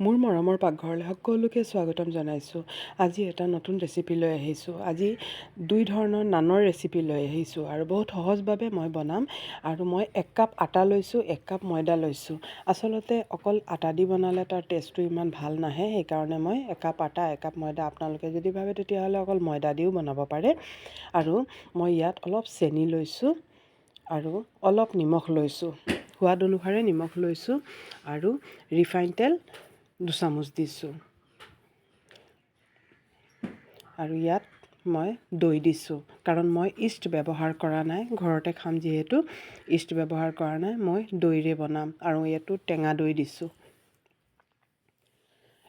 মোৰ মৰমৰ পাকঘৰলৈ সকলোকে স্বাগতম জনাইছোঁ। আজি এটা নতুন ৰেচিপি লৈ আহিছোঁ। আজি দুই ধৰণৰ নানৰ ৰেচিপি লৈ আহিছোঁ আৰু বহুত সহজভাৱে মই বনাম। আৰু মই 1 কাপ আটা লৈছোঁ, 1 কাপ ময়দা লৈছোঁ। আচলতে অকল আটা দি বনালে তাৰ টেষ্টটো ইমান ভাল নাহে, সেইকাৰণে মই 1 কাপ আটা 1 কাপ ময়দা, আপোনালোকে যদি ভাবে তেতিয়াহ'লে অকল ময়দা দিও বনাব পাৰে। আৰু মই ইয়াত অলপ চেনি লৈছোঁ আৰু অলপ নিমখ লৈছোঁ, সোৱাদ অনুসাৰে নিমখ লৈছোঁ আৰু ৰিফাইন তেল 2 চামুচ দিছোঁ আৰু ইয়াত মই দৈ দিছোঁ, কাৰণ মই ইষ্ট ব্যৱহাৰ কৰা নাই, ঘৰতে খাম যিহেতু ইষ্ট ব্যৱহাৰ কৰা নাই, মই দৈৰে বনাম আৰু ইয়াতো টেঙা দৈ দিছোঁ।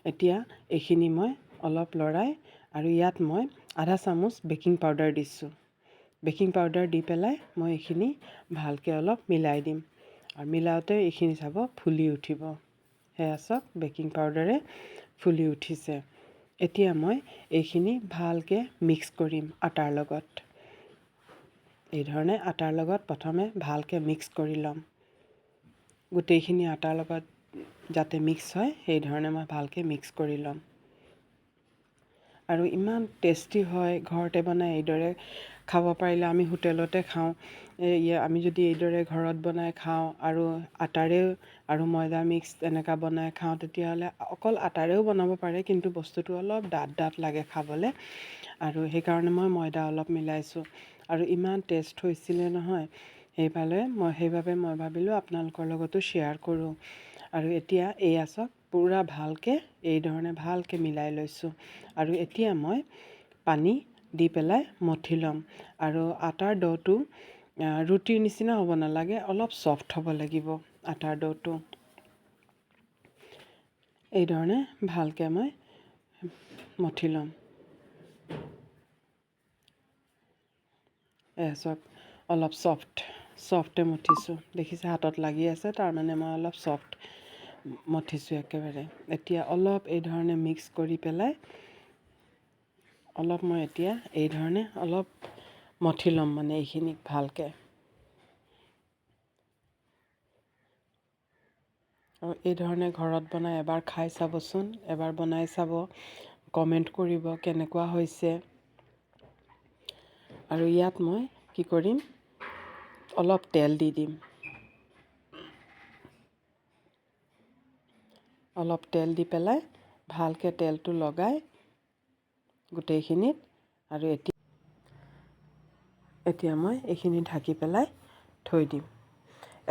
এতিয়া এইখিনি মই অলপ লৰাই আৰু ইয়াত মই আধা চামুচ বেকিং পাউডাৰ দিছোঁ। বেকিং পাউডাৰ দি পেলাই মই এইখিনি ভালকৈ অলপ মিলাই দিম আৰু মিলাওঁতে এইখিনি চাব ফুলি উঠিব। সেয়া চাওক বেকিং পাউডাৰে ফুলি উঠিছে। এতিয়া মই এইখিনি ভালকৈ মিক্স কৰিম আটাৰ লগত। এই ধৰণে আটাৰ লগত প্ৰথমে ভালকৈ মিক্স কৰি ল'ম। গোটেইখিনি আটাৰ লগত যাতে মিক্স হয় সেই ধৰণে মই ভালকৈ মিক্স কৰি ল'ম। আৰু ইমান টেষ্টি হয়, ঘৰতে বনাই এইদৰে খাব পাৰিলে। আমি হোটেলতে খাওঁ, আমি যদি এইদৰে ঘৰত বনাই খাওঁ আৰু আটাৰেও আৰু ময়দা মিক্স এনেকুৱা বনাই খাওঁ, তেতিয়াহ'লে অকল আটাৰেও বনাব পাৰে, কিন্তু বস্তুটো অলপ ডাঠ লাগে খাবলৈ। আৰু সেইকাৰণে মই ময়দা অলপ মিলাইছোঁ আৰু ইমান টেষ্ট হৈছিলে নহয়, সেইবাবে মই ভাবিলোঁ আপোনালোকৰ লগতো শ্বেয়াৰ কৰোঁ। আৰু এতিয়া এয়া চাওক পূৰা ভালকৈ এই ধৰণে ভালকৈ মিলাই লৈছোঁ আৰু এতিয়া মই পানী দি পেলাই মঠি ল'ম। আৰু আটাৰ ডোটো ৰুটিৰ নিচিনা হ'ব নালাগে, অলপ ছফ্ট হ'ব লাগিব আটাৰ ডোটো। এই ধৰণে ভালকৈ মই মঠি ল'ম। চাওক অলপ ছফ্টে মঠিছোঁ, দেখিছে হাতত লাগি আছে, তাৰমানে মই অলপ ছফ্ট মঠিছোঁ একেবাৰে। এতিয়া অলপ এই ধৰণে মিক্স কৰি পেলাই মই এতিয়া এই ধৰণে অলপ মঠি ল'ম, মানে এইখিনিক ভালকৈ। আৰু এই ধৰণে ঘৰত বনাই এবাৰ খাই চাবচোন, এবাৰ বনাই চাব, কমেণ্ট কৰিব কেনেকুৱা হৈছে। আৰু ইয়াত মই কি কৰিম, অলপ তেল দি দিম। অলপ তেল দি পেলাই ভালকৈ তেলটো লগাই গোটেইখিনিত। আৰু এতিয়া মই এইখিনি ঢাকি পেলাই থৈ দিম।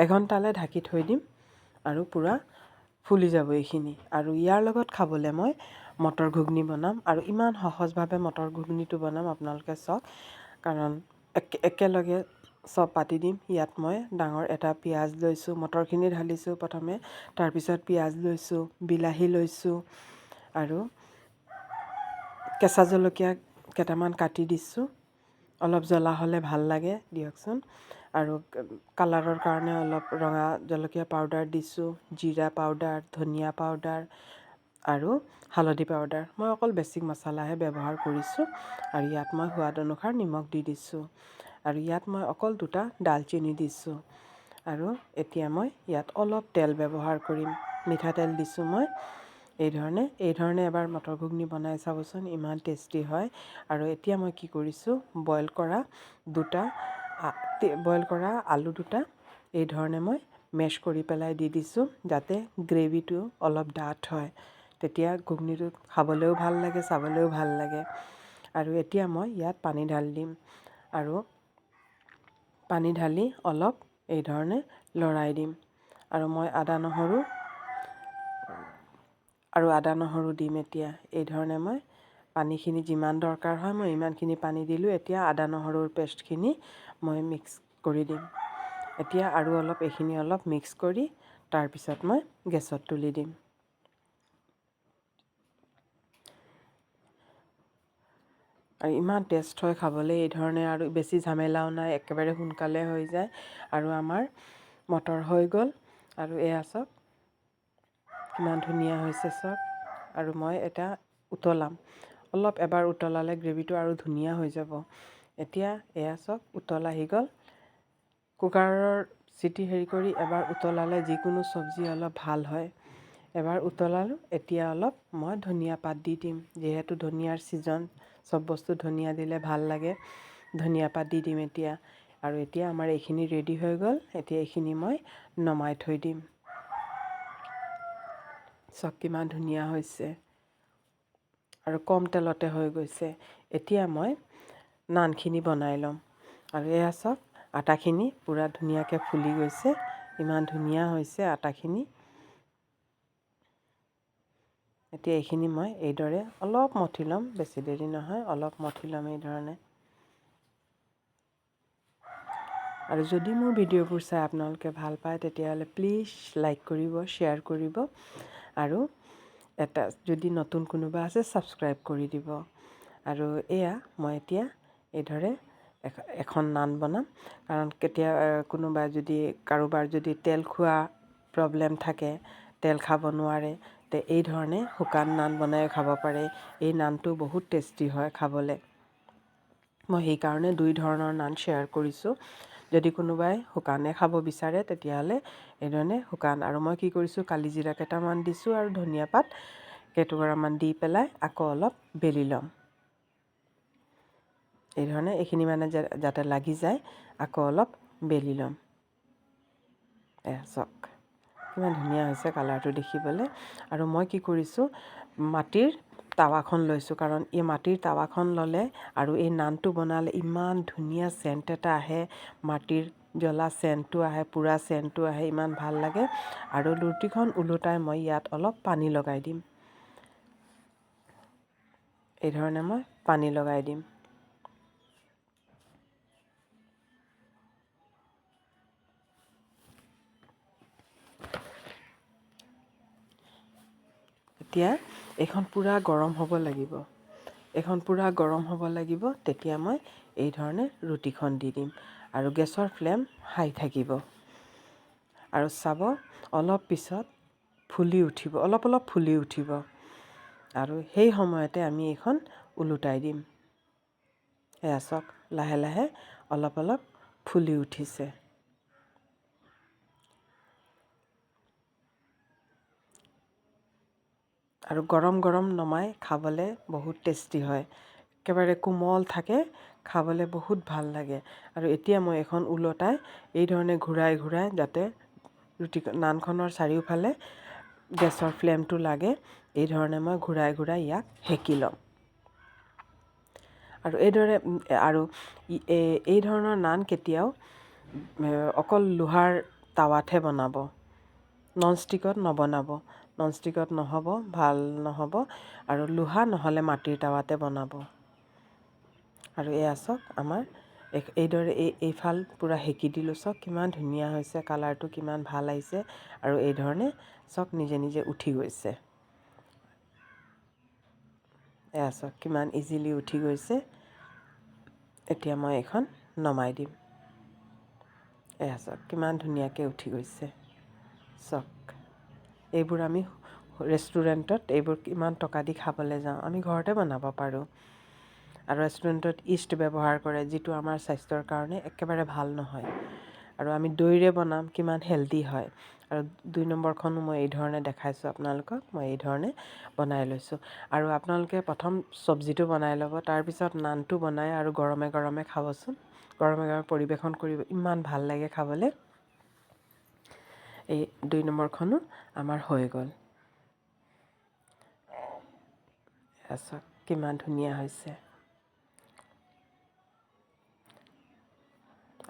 1 ঘণ্টালৈ ঢাকি থৈ দিম আৰু পূৰা ফুলি যাব এইখিনি। আৰু ইয়াৰ লগত খাবলৈ মই মটৰ ঘুগনি বনাম আৰু ইমান সহজভাৱে মটৰ ঘুগনিটো বনাম আপোনালোকে চাওক। কাৰণ একেলগে চব পাতি দিম। ইয়াত মই ডাঙৰ এটা পিঁয়াজ লৈছোঁ, মটৰখিনি ঢালিছোঁ প্ৰথমে, তাৰপিছত পিঁয়াজ লৈছোঁ, বিলাহী লৈছোঁ আৰু কেঁচা জলকীয়া কেইটামান কাটি দিছোঁ। অলপ জ্বলা হ'লে ভাল লাগে দিয়কচোন। আৰু কালাৰৰ কাৰণে অলপ ৰঙা জলকীয়া পাউডাৰ দিছোঁ, জিৰা পাউডাৰ, ধনিয়া পাউডাৰ আৰু হালধি পাউডাৰ। মই অকল বেছিক মছলাহে ব্যৱহাৰ কৰিছোঁ। আৰু ইয়াত মই সোৱাদ অনুসাৰে নিমখ দি দিছোঁ। আৰু ইয়াত মই অকল 2টা ডালচেনি দিছোঁ। আৰু এতিয়া মই ইয়াত অলপ তেল ব্যৱহাৰ কৰিম, মিঠাতেল দিছোঁ মই। এই ধৰণে এবাৰ মটৰ ঘুগনি বনাই চাবচোন, ইমান টেষ্টি হয়। আৰু এতিয়া মই কি কৰিছোঁ, বইল কৰা আলু 2টা এই ধৰণে মই মেছ কৰি পেলাই দি দিছোঁ, যাতে গ্ৰেভিটো অলপ ডাঠ হয়। তেতিয়া ঘুগনিটো খাবলৈও ভাল লাগে, চাবলৈও ভাল লাগে। আৰু এতিয়া মই ইয়াত পানী ঢালি দিম আৰু পানী ঢালি অলপ এই ধৰণে লৰাই দিম। আৰু মই আদা নহৰু দিম এতিয়া। এই ধৰণে মই পানীখিনি যিমান দৰকাৰ হয় মই ইমানখিনি পানী দিলোঁ। এতিয়া আদা নহৰুৰ পেষ্টখিনি মই মিক্স কৰি দিম। এতিয়া আৰু অলপ এইখিনি অলপ মিক্স কৰি তাৰপিছত মই গেছত তুলি দিম। আৰু ইমান টেষ্ট হয় খাবলৈ এই ধৰণে, আৰু বেছি ঝামেলাও নাই, একেবাৰে সোনকালে হৈ যায়। আৰু আমাৰ মটৰ হৈ গ'ল। আৰু এয়া চাওক কিমান ধুনীয়া হৈছে চাওক। আৰু মই এটা উতলাম, অলপ এবাৰ উতলালে গ্ৰেভিটো আৰু ধুনীয়া হৈ যাব। এতিয়া এয়া চাওক উতল আহি গ'ল। কুকাৰৰ চিটি কৰি এবাৰ উতলালে যিকোনো চব্জি অলপ ভাল হয়। এবাৰ উতলালোঁ। এতিয়া অলপ মই ধনিয়া পাত দি দিম, যিহেতু ধনিয়াৰ ছিজন, চব বস্তু ধনিয়া দিলে ভাল লাগে। ধনিয়া পাত দি দিম এতিয়া। আৰু এতিয়া আমাৰ এইখিনি ৰেডি হৈ গ'ল। এতিয়া এইখিনি মই নমাই থৈ দিম। চাওক কিমান ধুনীয়া হৈছে আৰু কম তেলতে হৈ গৈছে। এতিয়া মই নানখিনি বনাই ল'ম। আৰু এয়া চাওক আটাখিনি পূৰা ধুনীয়াকৈ ফুলি গৈছে, ইমান ধুনীয়া হৈছে আটাখিনি। এতিয়া এইখিনি মই এইদৰে অলপ মঠি ল'ম, বেছি দেৰি নহয়, অলপ মঠি ল'ম এইধৰণে। আৰু যদি মোৰ ভিডিঅ'বোৰ চাই আপোনালোকে ভাল পায় তেতিয়াহ'লে প্লিজ লাইক কৰিব, শ্বেয়াৰ কৰিব আৰু এটা যদি নতুন কোনোবা আছে ছাবস্ক্ৰাইব কৰি দিব। আৰু এয়া মই এতিয়া এইদৰে এখন নান বনাম, কাৰণ কেতিয়া কোনোবাই যদি কাৰোবাৰ যদি তেল খোৱা প্ৰব্লেম থাকে, তেল খাব নোৱাৰে, তে এই ধৰণে শুকান নান বনাই খাব পাৰে। এই নানটো বহুত টেষ্টি হয় খাবলৈ। মই সেইকাৰণে 2 ধৰণৰ নান শ্বেয়াৰ কৰিছোঁ। যদি কোনোবাই শুকানে খাব বিচাৰে তেতিয়াহ'লে এইধৰণে শুকান। আৰু মই কি কৰিছোঁ, কালি জিৰা কেইটামান দিছোঁ আৰু ধনিয়া পাত কেইটুকুৰামান দি পেলাই আকৌ অলপ বেলি ল'ম। এইধৰণে এইখিনি মানে যাতে লাগি যায়, আকৌ অলপ বেলি ল'ম। এয়া চাওক কিমান ধুনীয়া হৈছে কালাৰটো দেখিবলৈ। আৰু মই কি কৰিছোঁ, মাটিৰ টাৱাখন লৈছোঁ, কাৰণ এই মাটিৰ টাৱাখন ল'লে আৰু এই নানটো বনালে ইমান ধুনীয়া চেণ্ট এটা আহে, মাটিৰ জ্বলা চেণ্টটো আহে, পুৰা চেণ্টটো আহে, ইমান ভাল লাগে। আৰু ৰুটিখন ওলোটাই মই ইয়াত অলপ পানী লগাই দিম। এইধৰণে মই পানী লগাই দিম। এতিয়া এইখন পূৰা গৰম হ'ব লাগিব। এইখন পূৰা গৰম হ'ব লাগিব, তেতিয়া মই এই ধৰণে ৰুটিখন দি দিম। আৰু গেছৰ ফ্লেম হাই থাকিব। আৰু চাব অলপ পিছত ফুলি উঠিব, অলপ অলপ ফুলি উঠিব। আৰু সেই সময়তে আমি এইখন ওলোটাই দিম। এয়া চাওক লাহে লাহে অলপ অলপ ফুলি উঠিছে। আৰু গৰম গৰম নমাই খাবলৈ বহুত টেষ্টি হয়, একেবাৰে কোমল থাকে, খাবলৈ বহুত ভাল লাগে। আৰু এতিয়া মই এখন ওলোটাই এইধৰণে ঘূৰাই ঘূৰাই, যাতে নানখনৰ চাৰিওফালে গেছৰ ফ্লেমটো লাগে, এইধৰণে মই ঘূৰাই ঘূৰাই ইয়াক সেকি ল'ম। আৰু এই ধৰণৰ নান কেতিয়াও অকল লোহাৰ টাৱাতহে বনাব, ননষ্টিকত নবনাব। ননষ্টিকত নহ'ব, ভাল নহ'ব। আৰু লোহা নহ'লে মাটিৰ টাৱাতে বনাব। আৰু এয়া চাওক আমাৰ এইদৰে এইফাল পূৰা সেকি দিলোঁ, চাওক কিমান ধুনীয়া হৈছে, কালাৰটো কিমান ভাল আহিছে। আৰু এই ধৰণে চাওক নিজে নিজে উঠি গৈছে। এয়া চাওক কিমান ইজিলি উঠি গৈছে। এতিয়া মই এইখন নমাই দিম। এয়া চাওক কিমান ধুনীয়াকৈ উঠি গৈছে। চাওক এইবোৰ আমি ৰেষ্টুৰেণ্টত এইবোৰ কিমান টকা দি খাবলৈ যাওঁ, আমি ঘৰতে বনাব পাৰোঁ। আৰু ৰেষ্টুৰেণ্টত ইষ্ট ব্যৱহাৰ কৰে, যিটো আমাৰ স্বাস্থ্যৰ কাৰণে একেবাৰে ভাল নহয়। আৰু আমি দৈৰে বনাম, কিমান হেল্ডি হয়। আৰু 2 নম্বৰখনো মই এই ধৰণে দেখাইছোঁ আপোনালোকক, মই এই ধৰণে বনাই লৈছোঁ। আৰু আপোনালোকে প্ৰথম চব্জিটো বনাই ল'ব, তাৰপিছত নানটো বনাই আৰু গৰমে গৰমে খাবচোন। গৰমে গৰমে পৰিৱেশন কৰিব, ইমান ভাল লাগে খাবলৈ। এই 2 নম্বৰখনো আমাৰ হৈ গ'ল। চাওক কিমান ধুনীয়া হৈছে।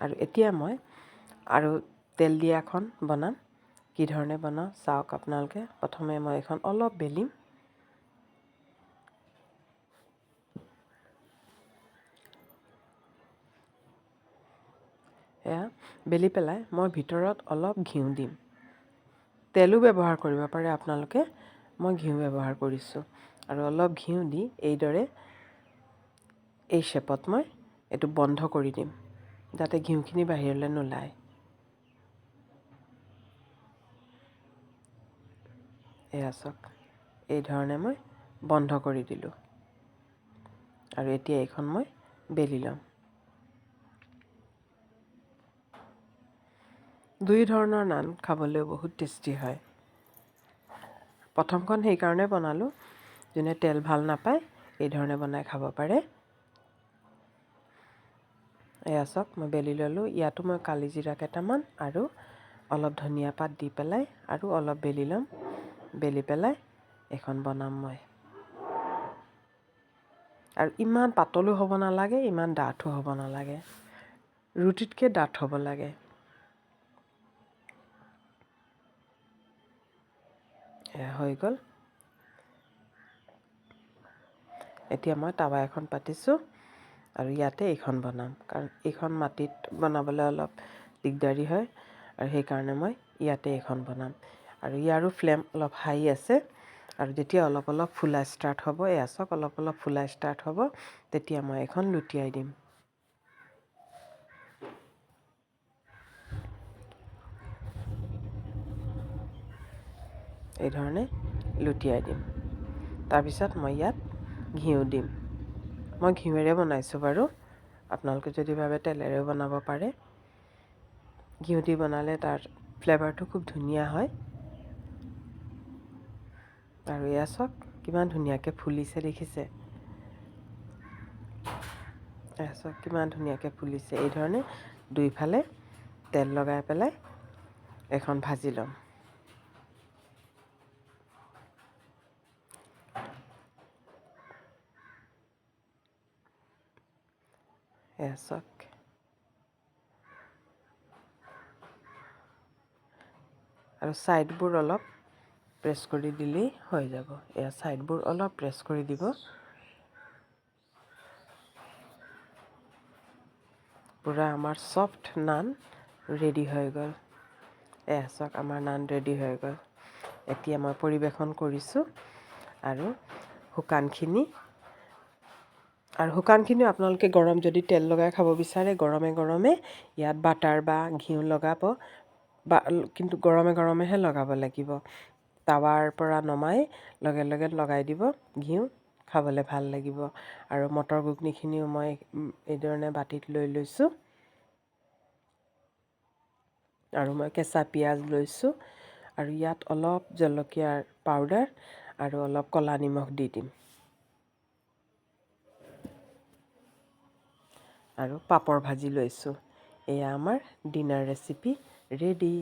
আৰু এতিয়া মই আৰু তেল দিয়াখন বনাম। কি ধৰণে বনাওঁ চাওক আপোনালোকে। প্ৰথমে মই এইখন অলপ বেলিম। এয়া বেলি পেলাই মই ভিতৰত অলপ ঘিউ দিম। তেলো ব্যৱহাৰ কৰিব পাৰে আপোনালোকে, মই ঘিউ ব্যৱহাৰ কৰিছোঁ। আৰু অলপ ঘিউ দি এইদৰে এই শ্বেপত মই এইটো বন্ধ কৰি দিম, যাতে ঘিউখিনি বাহিৰলৈ নোলায়। এয়া চাওক এই ধৰণে মই বন্ধ কৰি দিলোঁ। আৰু এতিয়া এইখন মই বেলি ল'ম। 2 ধৰণৰ নান খাবলৈও বহুত টেষ্টি হয়। প্ৰথমখন সেইকাৰণে বনালোঁ, যোনে তেল ভাল নাপায় এই ধৰণে বনাই খাব পাৰে। এয়া চাওক মই বেলি ল'লোঁ। ইয়াতো মই কালি জিৰা কেইটামান আৰু অলপ ধনিয়া পাত দি পেলাই আৰু অলপ বেলি ল'ম। বেলি পেলাই এখন বনাম মই। আৰু ইমান পাতলো হ'ব নালাগে, ইমান ডাঠো হ'ব নালাগে, ৰুটিতকৈ ডাঠ হ'ব লাগে। এয়া হৈ গ'ল। এতিয়া মই টাৱা এখন পাতিছোঁ আৰু ইয়াতে এইখন বনাম, কাৰণ এইখন মাটিত বনাবলৈ অলপ দিগদাৰী হয় আৰু সেইকাৰণে মই ইয়াতে এইখন বনাম। আৰু ইয়াৰো ফ্লেম অলপ হাই আছে। আৰু যেতিয়া অলপ অলপ ফুলা ষ্টাৰ্ট হ'ব, এয়া চাওক অলপ অলপ ফুলা ষ্টাৰ্ট হ'ব, তেতিয়া মই এখন লুটিয়াই দিম। এই ধৰণে লুটিয়াই দিম। তাৰপিছত মই ইয়াত ঘিউ দিম। মই ঘিউৰে বনাইছোঁ বাৰু, আপোনালোকে যদি ভাবে তেলেৰেও বনাব পাৰে। ঘিউ দি বনালে তাৰ ফ্লেভাৰটো খুব ধুনীয়া হয়। আৰু এয়া চাওক কিমান ধুনীয়াকৈ ফুলিছে দেখিছে। এয়া চাওক কিমান ধুনীয়াকৈ ফুলিছে। এই ধৰণে দুইফালে তেল লগাই পেলাই এখন ভাজি ল'ম। এয়া চাওক আৰু ছাইডবোৰ অলপ প্ৰেছ কৰি দিলেই হৈ যাব। এয়া ছাইডবোৰ অলপ প্ৰেছ কৰি দিব। পূৰা আমাৰ ছফ্ট নান ৰেডি হৈ গ'ল। এয়া চাওক আমাৰ নান ৰেডি হৈ গ'ল। এতিয়া মই পৰিৱেশন কৰিছোঁ। আৰু শুকানখিনিও আপোনালোকে গৰম যদি তেল লগাই খাব বিচাৰে, গৰমে গৰমে ইয়াত বাটাৰ বা ঘিউ লগাব, বা কিন্তু গৰমে গৰমেহে লগাব লাগিব। টাৱাৰ পৰা নমাই লগে লগে লগাই দিব ঘিউ, খাবলৈ ভাল লাগিব। আৰু মটৰ ঘুগনিখিনিও মই এই ধৰণে বাতিত লৈ লৈছোঁ। আৰু মই কেঁচা পিঁয়াজ লৈছোঁ। আৰু ইয়াত অলপ জলকীয়াৰ পাউডাৰ আৰু অলপ ক'লা নিমখ দি দিম। আৰু পাপৰ ভাজি লৈছোঁ। এয়া আমাৰ ডিনাৰ ৰেচিপি ৰেডি।